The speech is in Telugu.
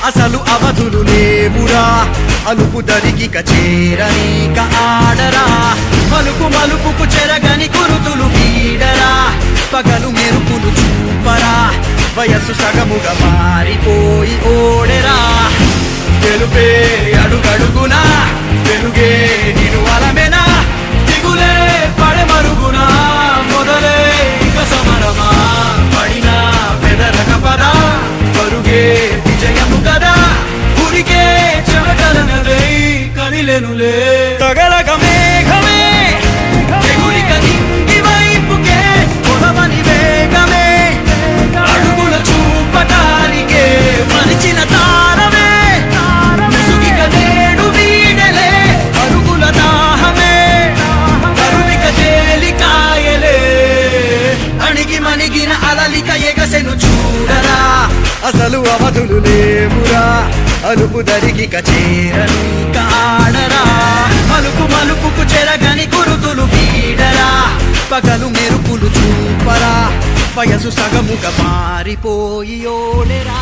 అసలు అవధులు లేవురా అలుపు దరిగిక చేరనీక ఆడరా మలుపు మలుపుకు చెరగని కురుతులు వీడరా పగలు మెరుపులు చూపరా వయస్సు సగముగా మారిపోయి ఓడెరా తెలుపే అడుగడుగునా వెలుగే నిను అలమెనా దిగులే పడె మరుగునా మొదలే ఇక సమరమా పడినా పెదరక పదా పరుగే విజయము కదా ఉరికే చెమటలనవే కదిలెనులే తగలగ మేఘమే ఎగురిక నింగి వైపుకే కొలవని వేగమే అడుగుల చూపటానికే మలిచిన తారమే ముసుగిక నేడు వీడలే అరుగుల దాహమే కరువిక తేలికాయలే అణిగి మణిగిన అలలిక ఎగసెను చూడరా అసలు అవధులు లేవురా అలుపు దరిగిక చేరనీక ఆడరా మలుపు మలుపుకు చెరగని గురుతులు వీడరా పగలు మెరుపులు చూపరా వయసు సగముగా మారిపోయి ఓడెరా